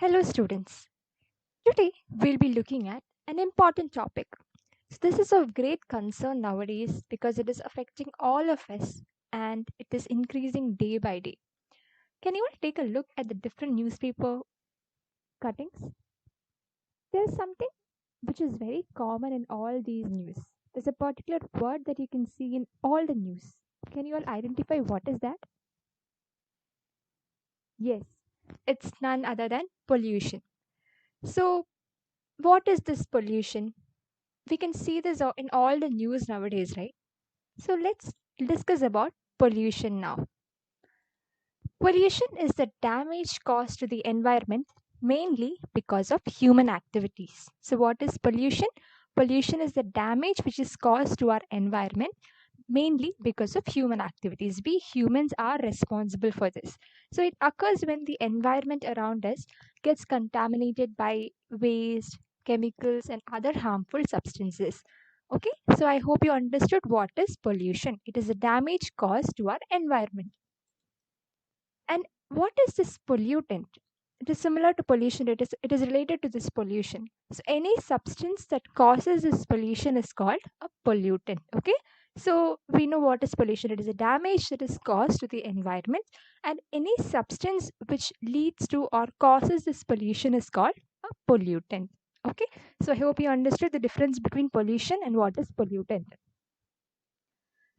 Hello, students. Today we'll be looking at an important topic. So this is of great concern nowadays because it is affecting all of us and it is increasing day by day. Can you all take a look at the different newspaper cuttings? There's something which is very common in all these news. There's a particular word that you can see in all the news. Can you all identify what is that? Yes, it's none other than pollution. So, what is this pollution? We can see this in all the news nowadays, right? So let's discuss about pollution now. Pollution is the damage caused to the environment mainly because of human activities. So what is pollution? Pollution is the damage which is caused to our environment mainly because of human activities. We humans are responsible for this. So it occurs when the environment around us gets contaminated by waste, chemicals, and other harmful substances. Okay, so I hope you understood what is pollution. It is a damage caused to our environment. And what is this pollutant? It is similar to pollution. It is related to this pollution. So any substance that causes this pollution is called a pollutant. Okay. So we know what is pollution. It is a damage that is caused to the environment, and any substance which leads to or causes this pollution is called a pollutant. Okay. So I hope you understood the difference between pollution and what is pollutant.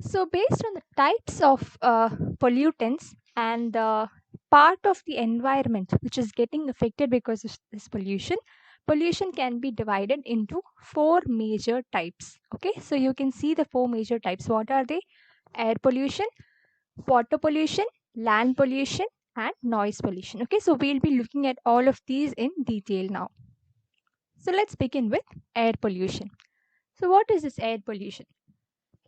So, based on the types of pollutants and the part of the environment which is getting affected because of this pollution, pollution can be divided into four major types. Okay, so you can see the four major types. What are they? Air pollution, water pollution, land pollution, and noise pollution. Okay, so we'll be looking at all of these in detail now. So, let's begin with air pollution. So, what is this air pollution?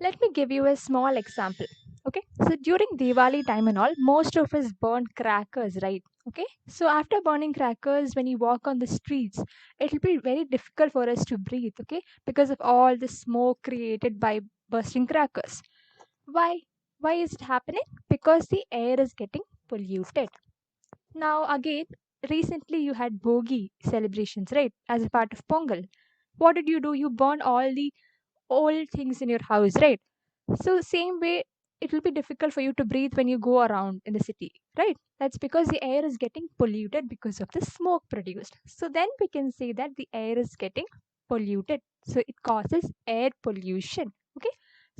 Let me give you a small example. Okay, so during Diwali time and all, most of us burn crackers, right? Okay, so after burning crackers, when you walk on the streets, it will be very difficult for us to breathe, okay, because of all the smoke created by bursting crackers. Why? Why is it happening? Because the air is getting polluted. Now, again, recently you had Bogi celebrations, right, as a part of Pongal. What did you do? You burn all the old things in your house, right? So same way, it will be difficult for you to breathe when you go around in the city, right? That's because the air is getting polluted because of the smoke produced. So then we can say that the air is getting polluted. So it causes air pollution. Okay.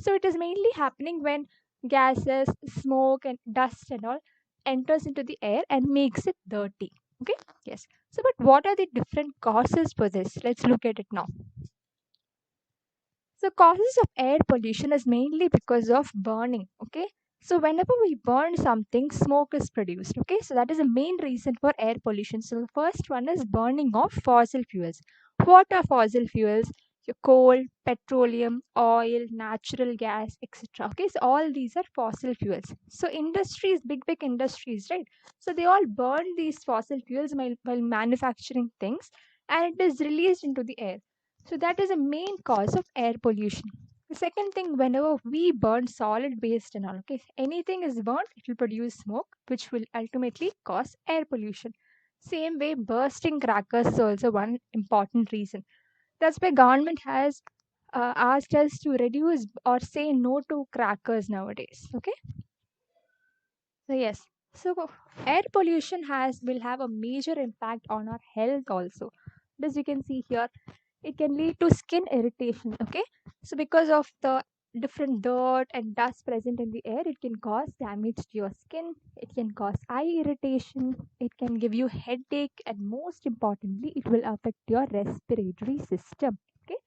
So it is mainly happening when gases, smoke, and dust and all enters into the air and makes it dirty. Okay. Yes. So, but what are the different causes for this? Let's look at it now. So causes of air pollution is mainly because of burning. Okay. So whenever we burn something, smoke is produced. Okay. So that is the main reason for air pollution. So the first one is burning of fossil fuels. What are fossil fuels? Your coal, petroleum, oil, natural gas, etc. Okay. So all these are fossil fuels. So industries, big industries, right? So they all burn these fossil fuels while manufacturing things, and it is released into the air. So that is a main cause of air pollution. The second thing, whenever we burn solid waste and all, okay, anything is burned, it will produce smoke, which will ultimately cause air pollution. Same way, bursting crackers is also one important reason. That's why government has asked us to reduce or say no to crackers nowadays. Okay, so yes, so air pollution has will have a major impact on our health also. As you can see here, it can lead to skin irritation. Okay, so because of the different dirt and dust present in the air, it can cause damage to your skin, it can cause eye irritation, it can give you headache, and most importantly, it will affect your respiratory system. Okay,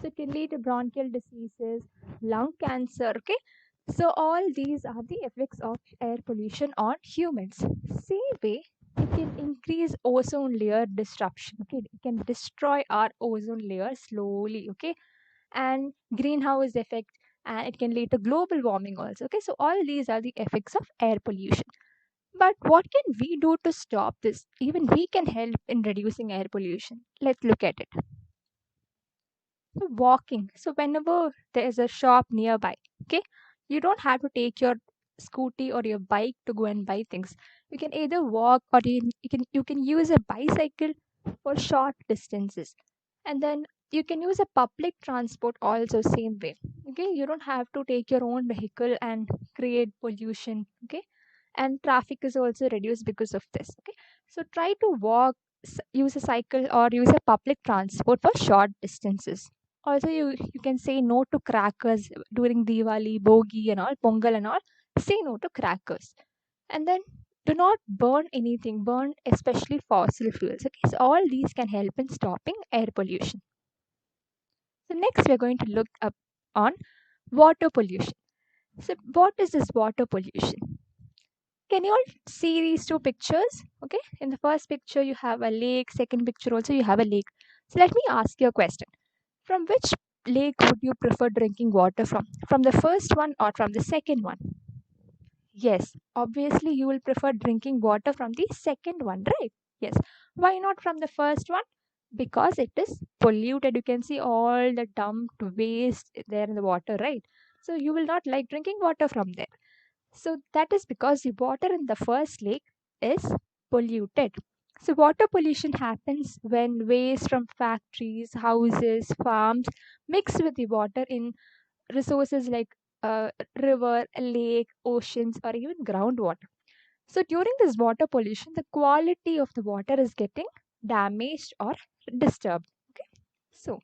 so it can lead to bronchial diseases, lung cancer. Okay, so all these are the effects of air pollution on humans. Same way, it can increase ozone layer disruption. Okay, it can destroy our ozone layer slowly. Okay, and greenhouse effect, and it can lead to global warming also. Okay, so all these are the effects of air pollution. But what can we do to stop this? Even we can help in reducing air pollution. Let's look at it. So walking. So whenever there is a shop nearby, okay, you don't have to take your scooty or your bike to go and buy things. You can either walk, or you can use a bicycle for short distances. And then you can use a public transport also same way. Okay, you don't have to take your own vehicle and create pollution. Okay, and traffic is also reduced because of this. Okay, so try to walk, use a cycle, or use a public transport for short distances. Also, you can say no to crackers during Diwali, Bogi and all, Pongal and all. Say no to crackers. And then do not burn anything, burn especially fossil fuels. Okay, so all these can help in stopping air pollution. So next we're going to look up on water pollution. So what is this water pollution? Can you all see these two pictures? Okay, in the first picture you have a lake, second picture also you have a lake. So let me ask you a question. From which lake would you prefer drinking water from? From the first one or from the second one? Yes, obviously you will prefer drinking water from the second one, right? Yes. Why not from the first one? Because it is polluted. You can see all the dumped waste there in the water, right? So you will not like drinking water from there. So that is because the water in the first lake is polluted. So water pollution happens when waste from factories, houses, farms mix with the water in resources like river, lake, oceans, or even groundwater. So during this water pollution, the quality of the water is getting damaged or disturbed. Okay. So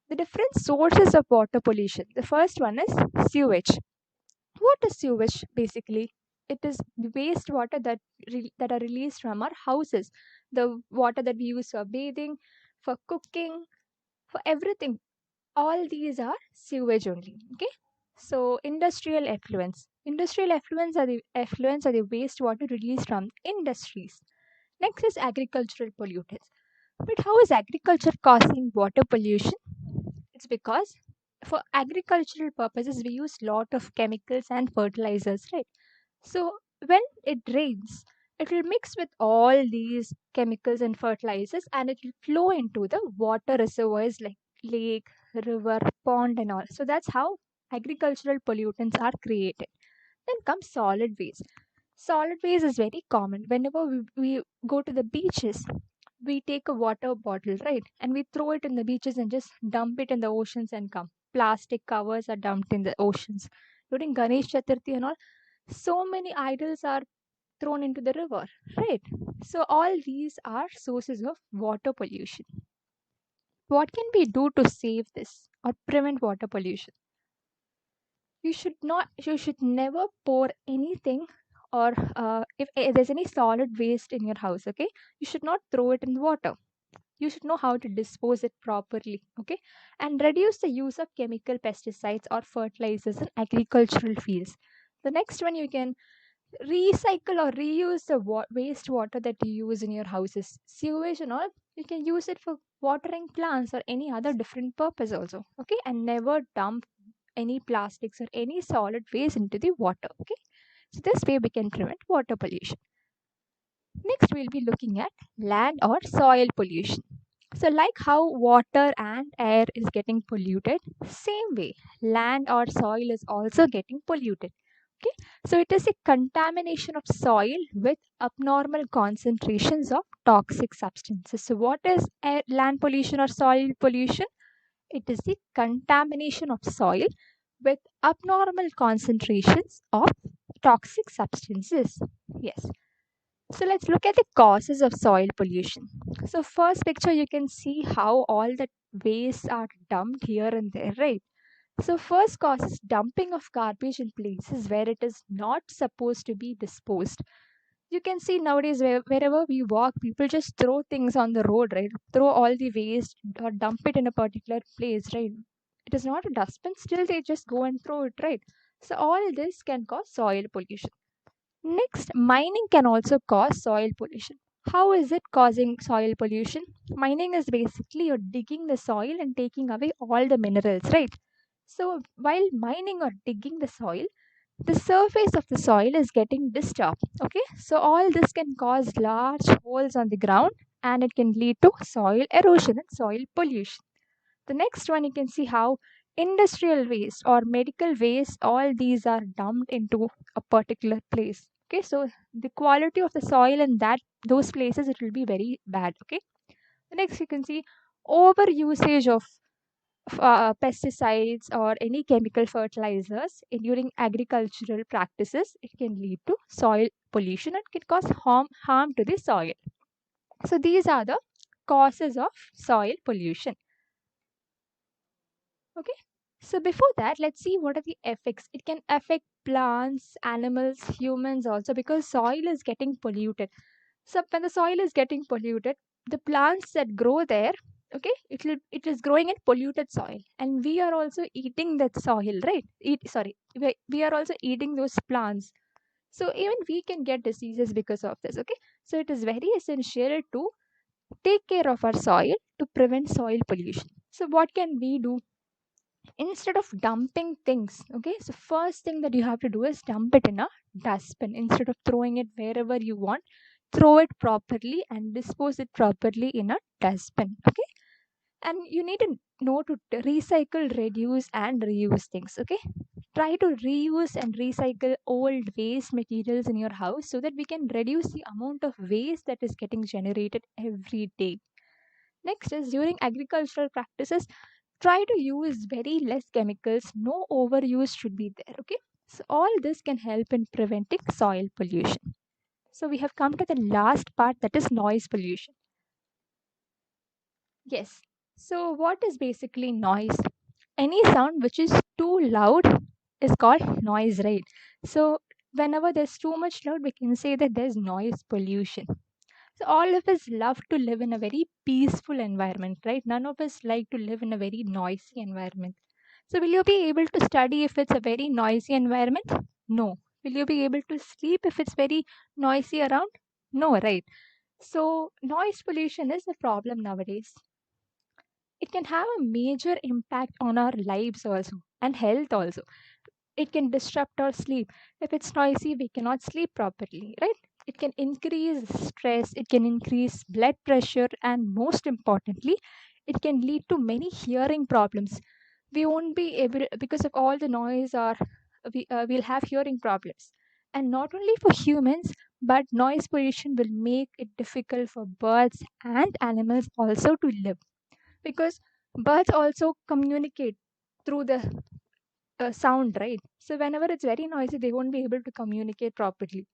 the different sources of water pollution. The first one is sewage. What is sewage basically? It is the wastewater that are released from our houses. The water that we use for bathing, for cooking, for everything. All these are sewage only. Okay. So industrial effluents are the wastewater released from industries. Next is agricultural pollutants. But how is agriculture causing water pollution? It's because for agricultural purposes we use lot of chemicals and fertilizers, right? So when it rains, it will mix with all these chemicals and fertilizers, and it will flow into the water reservoirs like lake, river, pond, and all. So that's how agricultural pollutants are created. Then comes solid waste. Solid waste is very common. Whenever we go to the beaches, we take a water bottle, right? And we throw it in the beaches and just dump it in the oceans and come. Plastic covers are dumped in the oceans. During Ganesh Chaturthi and all, so many idols are thrown into the river, right? So all these are sources of water pollution. What can we do to save this or prevent water pollution? You should never pour anything, or if there's any solid waste in your house, okay, you should not throw it in the water. You should know how to dispose it properly, okay, and reduce the use of chemical pesticides or fertilizers in agricultural fields. The next one, you can recycle or reuse the wastewater that you use in your houses, sewage and all. You can use it for watering plants or any other different purpose also, okay, and never dump any plastics or any solid waste into the water, okay. So this way we can prevent water pollution. Next we'll be looking at land or soil pollution. So like how water and air is getting polluted, same way land or soil is also getting polluted. Okay, so it is a contamination of soil with abnormal concentrations of toxic substances. So what is land pollution or soil pollution? It is the contamination of soil with abnormal concentrations of toxic substances. Yes. So let's look at the causes of soil pollution. So first picture, you can see how all the waste are dumped here and there, right? So first cause is dumping of garbage in places where it is not supposed to be disposed. You can see nowadays wherever we walk, people just throw things on the road, right? Throw all the waste or dump it in a particular place, right? It is not a dustbin, still they just go and throw it, right? So all this can cause soil pollution. Next, mining can also cause soil pollution. How is it causing soil pollution? Mining is basically you're digging the soil and taking away all the minerals, right? So while mining or digging the soil, the surface of the soil is getting disturbed. Okay, so all this can cause large holes on the ground, and it can lead to soil erosion and soil pollution. The next one, you can see how industrial waste or medical waste, all these are dumped into a particular place. Okay, so the quality of the soil in those places, it will be very bad. Okay, next you can see over usage of pesticides or any chemical fertilizers during agricultural practices. It can lead to soil pollution and can cause harm to the soil. So these are the causes of soil pollution. Okay, so before that, let's see what are the effects. It can affect plants, animals, humans also, because soil is getting polluted. So when the soil is getting polluted, the plants that grow there, okay, it is growing in polluted soil, and we are also eating that soil, right? We are also eating those plants. So even we can get diseases because of this. Okay, so it is very essential to take care of our soil to prevent soil pollution. So what can we do? Instead of dumping things, okay, so first thing that you have to do is dump it in a dustbin instead of throwing it wherever you want. Throw it properly and dispose it properly in a dustbin. Okay, and you need to know to recycle, reduce and reuse things. Okay, try to reuse and recycle old waste materials in your house so that we can reduce the amount of waste that is getting generated every day. Next is during agricultural practices, try to use very less chemicals. No overuse should be there. Okay, so all this can help in preventing soil pollution. So we have come to the last part, that is noise pollution. Yes, so what is basically noise? Any sound which is too loud is called noise, right? So whenever there's too much loud, we can say that there's noise pollution. So all of us love to live in a very peaceful environment, right? None of us like to live in a very noisy environment. So will you be able to study if it's a very noisy environment? No. Will you be able to sleep if it's very noisy around? No, right? So noise pollution is a problem nowadays. It can have a major impact on our lives also and health also. It can disrupt our sleep. If it's noisy, we cannot sleep properly, right? It can increase stress, it can increase blood pressure, and most importantly, it can lead to many hearing problems. We won't be able, because of all the noise, or we'll have hearing problems. And not only for humans, but noise pollution will make it difficult for birds and animals also to live, because birds also communicate through the sound, right? So whenever it's very noisy, they won't be able to communicate properly.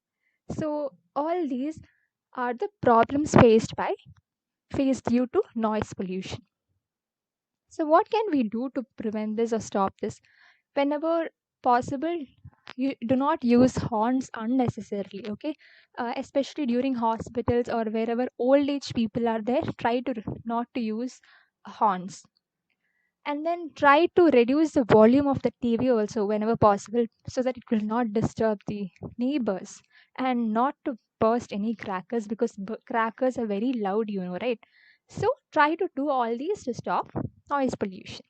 So all these are the problems faced due to noise pollution. So what can we do to prevent this or stop this? Whenever possible, you do not use horns unnecessarily. Okay, especially during hospitals or wherever old age people are there, try to not to use horns. And then try to reduce the volume of the TV also whenever possible, so that it will not disturb the neighbors, and not to burst any crackers, because crackers are very loud, right? So try to do all these to stop noise pollution.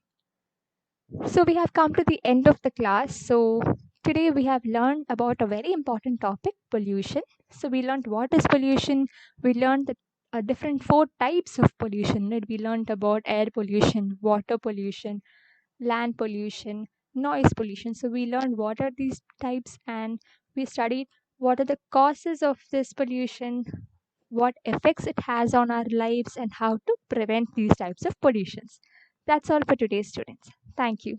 So we have come to the end of the class. So today we have learned about a very important topic, pollution. So we learned what is pollution. We learned the different four types of pollution. Right? We learned about air pollution, water pollution, land pollution, noise pollution. So we learned what are these types, and we studied what are the causes of this pollution, what effects it has on our lives, and how to prevent these types of pollutions. That's all for today, students. Thank you.